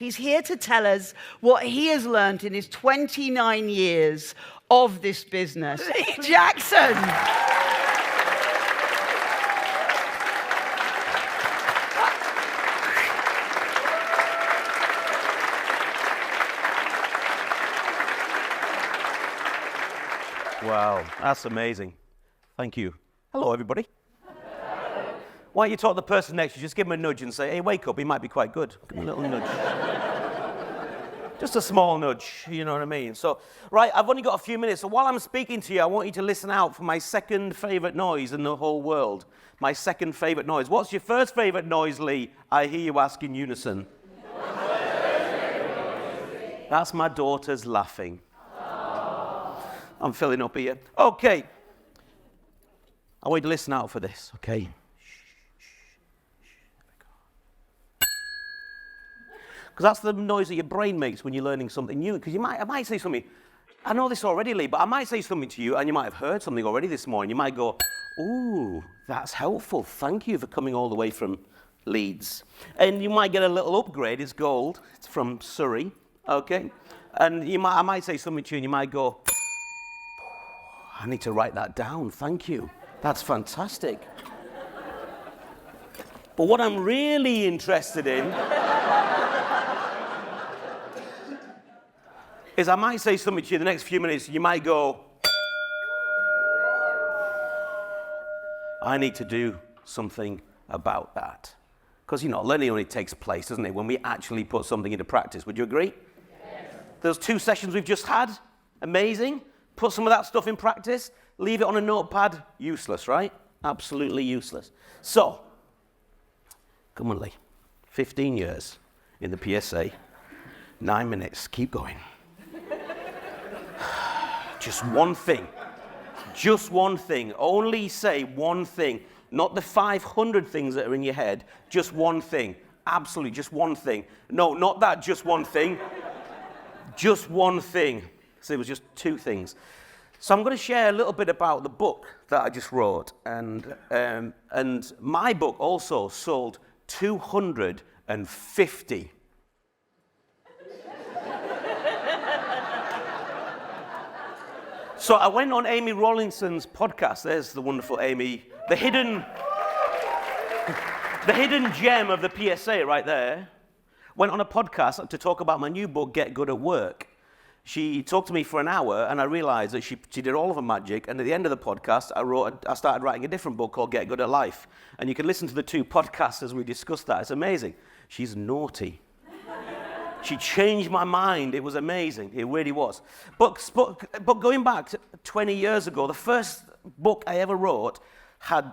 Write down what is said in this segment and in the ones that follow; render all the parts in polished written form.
He's here to tell us what he has learned in his 29 years of this business. Lee Jackson. Wow, that's amazing. Thank you. Hello, everybody. Why don't you talk to the person next to you, just give him a nudge and say, hey, wake up, he might be quite good. Give him a little nudge. Just a small nudge, you know what I mean? So, right, I've only got a few minutes, so while I'm speaking to you, I want you to listen out for my second favorite noise in the whole world. My second favorite noise. What's your first favorite noise, Lee? I hear you ask in unison. That's my daughters laughing. I'm filling up here. Okay. I want you to listen out for this, okay? Because that's the noise that your brain makes when you're learning something new. Because I might say something, I know this already, Lee, but I might say something to you, and you might have heard something already this morning. You might go, ooh, that's helpful. Thank you for coming all the way from Leeds. And you might get a little upgrade. It's gold. It's from Surrey, okay? And I might say something to you, and you might go, I need to write that down. Thank you. That's fantastic. But what I'm really interested in is I might say something to you in the next few minutes. You might go, I need to do something about that. Because, learning only takes place, doesn't it, when we actually put something into practice. Would you agree? Yes. Those 2 sessions we've just had, amazing. Put some of that stuff in practice, leave it on a notepad, useless, right? Absolutely useless. So, come on, Lee. 15 years in the PSA, 9 minutes, keep going. Just one thing. Just one thing. Only say one thing. Not the 500 things that are in your head, just one thing. Absolutely, just one thing. No, not that, just one thing. Just one thing. So it was just 2 things. So I'm going to share a little bit about the book that I just wrote. And my book also sold 250. So I went on Amy Rawlinson's podcast. There's the wonderful Amy. The hidden gem of the PSA right there. Went on a podcast to talk about my new book, Get Good at Work. She talked to me for an hour, and I realized that she did all of her magic, and at the end of the podcast, I started writing a different book called Get Good at Life. And you can listen to the 2 podcasts as we discussed that. It's amazing. She's naughty. She changed my mind. It was amazing. It really was. But going back to 20 years ago, the first book I ever wrote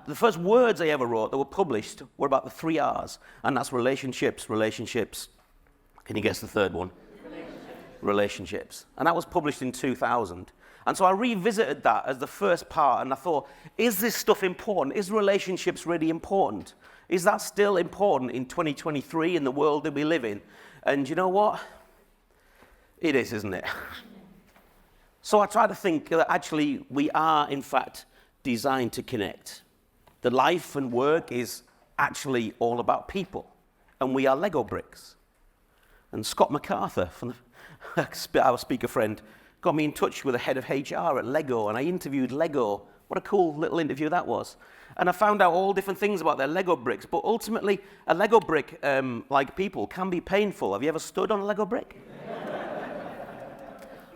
the first words I ever wrote that were published were about the 3 R's, and that's relationships. Can you guess the third one? Relationships. And that was published in 2000. And so I revisited that as the first part, and I thought, is this stuff important? Is relationships really important? Is that still important in 2023 in the world that we live in? And you know what? It is, isn't it? So I try to think that actually we are, in fact, designed to connect. The life and work is actually all about people, and we are Lego bricks. And Scott MacArthur from our speaker friend got me in touch with the head of HR at Lego, and I interviewed Lego. What a cool little interview that was. And I found out all different things about their Lego bricks, but ultimately a Lego brick, like people, can be painful. Have you ever stood on a Lego brick?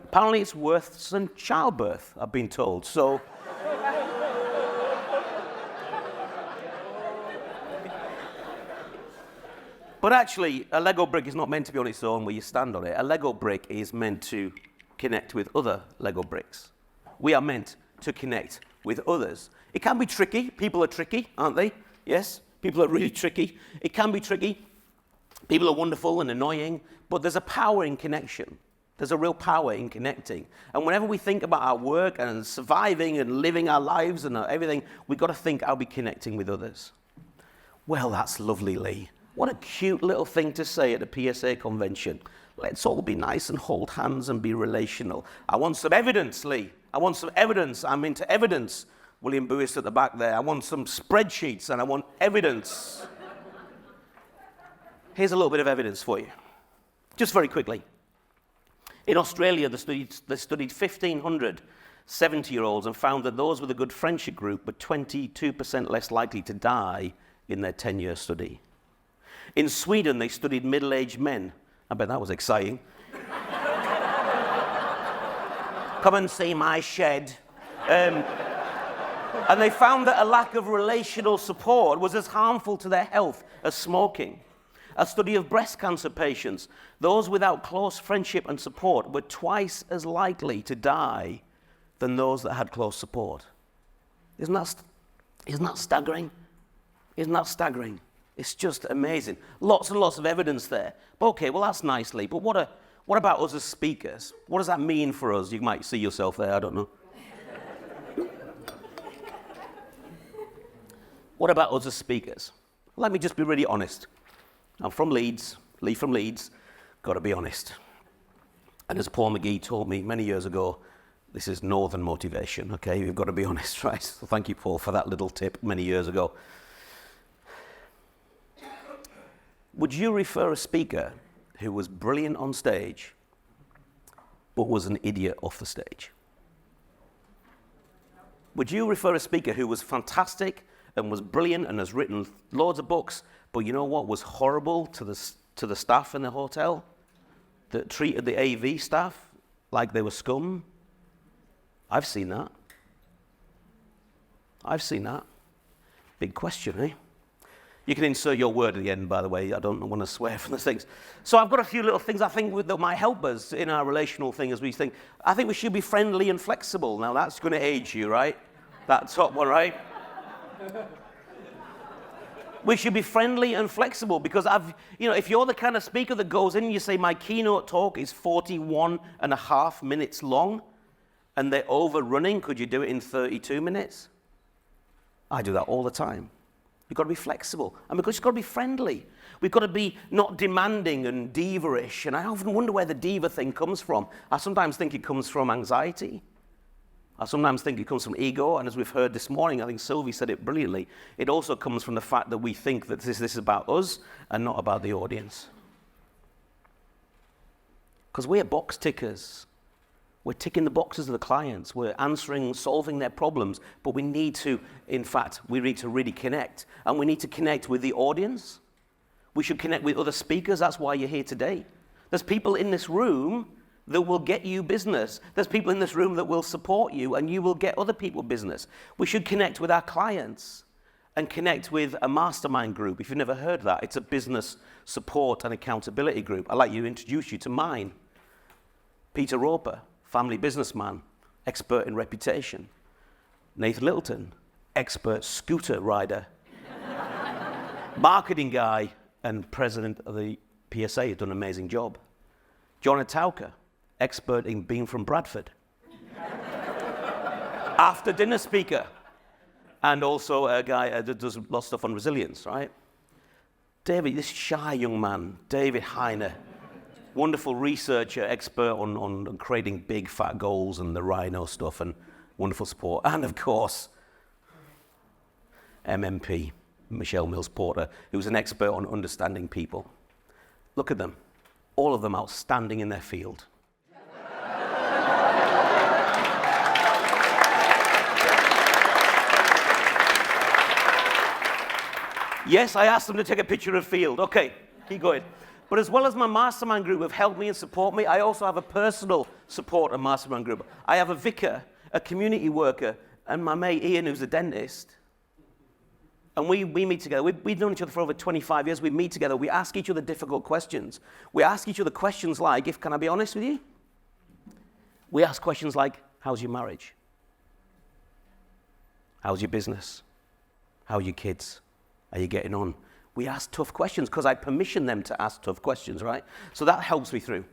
Apparently it's worse than childbirth, I've been told. So but actually, a Lego brick is not meant to be on its own where you stand on it. A Lego brick is meant to connect with other Lego bricks. We are meant to connect with others. It can be tricky. People are tricky, aren't they? Yes, people are really tricky. It can be tricky. People are wonderful and annoying, but there's a power in connection. There's a real power in connecting. And whenever we think about our work and surviving and living our lives and everything, we've got to think, I'll be connecting with others. Well, that's lovely, Lee. What a cute little thing to say at a PSA convention. Let's all be nice and hold hands and be relational. I want some evidence, Lee. I want some evidence. I'm into evidence. William Buist at the back there. I want some spreadsheets and I want evidence. Here's a little bit of evidence for you. Just very quickly. In Australia, they studied 1,500 70-year-olds and found that those with a good friendship group were 22% less likely to die in their 10-year study. In Sweden, they studied middle-aged men. I bet that was exciting. Come and see my shed. And they found that a lack of relational support was as harmful to their health as smoking. A study of breast cancer patients, those without close friendship and support were twice as likely to die than those that had close support. Isn't that staggering? Isn't that staggering? It's just amazing. Lots and lots of evidence there. But okay, well, that's nicely. But what about us as speakers? What does that mean for us? You might see yourself there, I don't know. What about us as speakers? Let me just be really honest. I'm from Leeds, Lee from Leeds, got to be honest. And as Paul McGee told me many years ago, this is northern motivation, okay? You've got to be honest, right? So thank you, Paul, for that little tip many years ago. Would you refer a speaker who was brilliant on stage, but was an idiot off the stage? Would you refer a speaker who was fantastic and was brilliant and has written loads of books, but you know what was horrible to the staff in the hotel that treated the AV staff like they were scum? I've seen that. I've seen that. Big question, eh? You can insert your word at the end, by the way. I don't want to swear from the things. So I've got a few little things I think that might help us in our relational thing as we think. I think we should be friendly and flexible. Now that's going to age you, right? That top one, right? We should be friendly and flexible because if you're the kind of speaker that goes in and you say, my keynote talk is 41.5 minutes long and they're overrunning, could you do it in 32 minutes? I do that all the time. We've got to be flexible and we've just got to be friendly. We've got to be not demanding and diva-ish. And I often wonder where the diva thing comes from. I sometimes think it comes from anxiety. I sometimes think it comes from ego, and as we've heard this morning, I think Sylvie said it brilliantly, it also comes from the fact that we think that this is about us and not about the audience. Because we're box tickers. We're ticking the boxes of the clients. We're answering, solving their problems, but we need to really connect, and we need to connect with the audience. We should connect with other speakers. That's why you're here today. There's people in this room that will get you business. There's people in this room that will support you and you will get other people business. We should connect with our clients and connect with a mastermind group. If you've never heard that, it's a business support and accountability group. I'd like to introduce you to mine. Peter Roper, family businessman, expert in reputation. Nathan Littleton, expert scooter rider. Marketing guy and president of the PSA, has done an amazing job. John Atauka, expert in being from Bradford. After dinner speaker. And also a guy that does a lot of stuff on resilience, right? David, this shy young man, David Heine, wonderful researcher, expert on creating big fat goals and the rhino stuff and wonderful support. And of course, MMP, Michelle Mills Porter, who's an expert on understanding people. Look at them. All of them outstanding in their field. Yes, I asked them to take a picture of field. Okay, keep going. But as well as my mastermind group have helped me and support me, I also have a personal support and mastermind group. I have a vicar, a community worker, and my mate Ian, who's a dentist. And we meet together. We've known each other for over 25 years. We meet together. We ask each other difficult questions. We ask each other questions like, can I be honest with you? We ask questions like, how's your marriage? How's your business? How are your kids? Are you getting on? We ask tough questions because I permission them to ask tough questions, right? So that helps me through.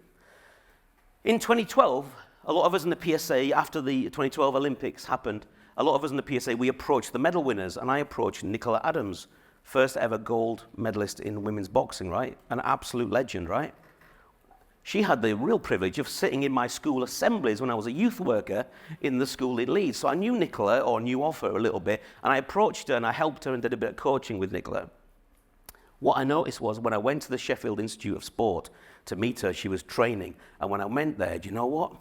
In 2012, a lot of us in the PSA, after the 2012 Olympics happened, a lot of us in the PSA, we approached the medal winners, and I approached Nicola Adams, first ever gold medalist in women's boxing, right? An absolute legend, right? She had the real privilege of sitting in my school assemblies when I was a youth worker in the school in Leeds. So I knew Nicola, or knew of her a little bit, and I approached her and I helped her and did a bit of coaching with Nicola. What I noticed was when I went to the Sheffield Institute of Sport to meet her. She was training. And when I went there, do you know what?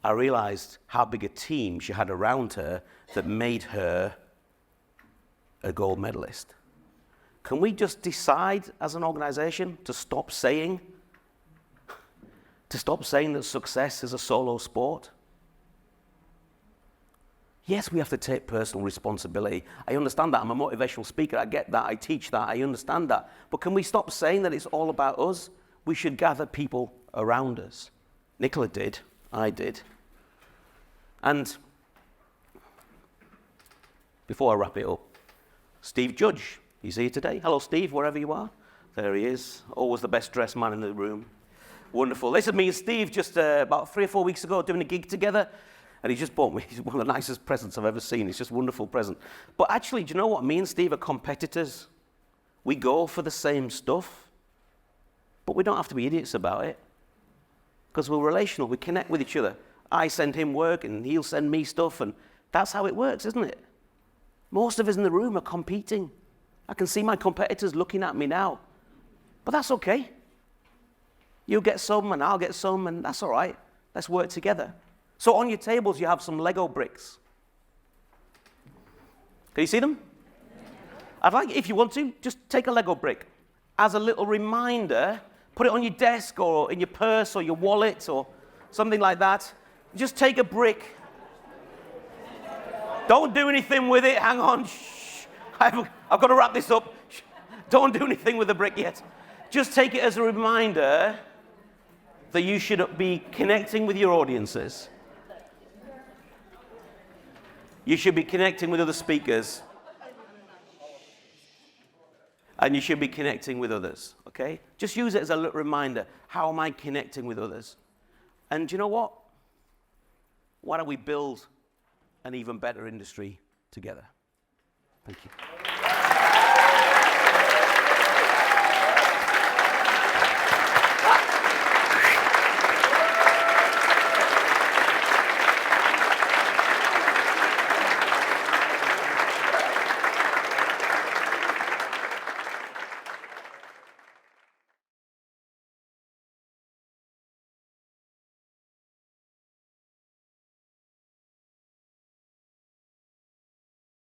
I realized how big a team she had around her that made her a gold medalist. Can we just decide as an organization to stop saying that success is a solo sport? Yes, we have to take personal responsibility. I understand that. I'm a motivational speaker. I get that. I teach that. I understand that. But can we stop saying that it's all about us? We should gather people around us. Nicola did. I did. And before I wrap it up, Steve Judge, he's here today. Hello, Steve, wherever you are. There he is. Always the best dressed man in the room. Wonderful. This is me and Steve just about 3 or 4 weeks ago doing a gig together. And he just bought me one of the nicest presents I've ever seen. It's just a wonderful present. But actually, do you know what? Me and Steve are competitors. We go for the same stuff. But we don't have to be idiots about it. Because we're relational. We connect with each other. I send him work and he'll send me stuff. And that's how it works, isn't it? Most of us in the room are competing. I can see my competitors looking at me now. But that's okay. You'll get some and I'll get some, and that's all right. Let's work together. So on your tables, you have some Lego bricks. Can you see them? I'd like, if you want to, just take a Lego brick. As a little reminder, put it on your desk or in your purse or your wallet or something like that. Just take a brick. Don't do anything with it. Hang on. Shh. I've got to wrap this up. Shh. Don't do anything with the brick yet. Just take it as a reminder that you should be connecting with your audiences. You should be connecting with other speakers. And you should be connecting with others, okay? Just use it as a little reminder. How am I connecting with others? And do you know what? Why don't we build an even better industry together? Thank you.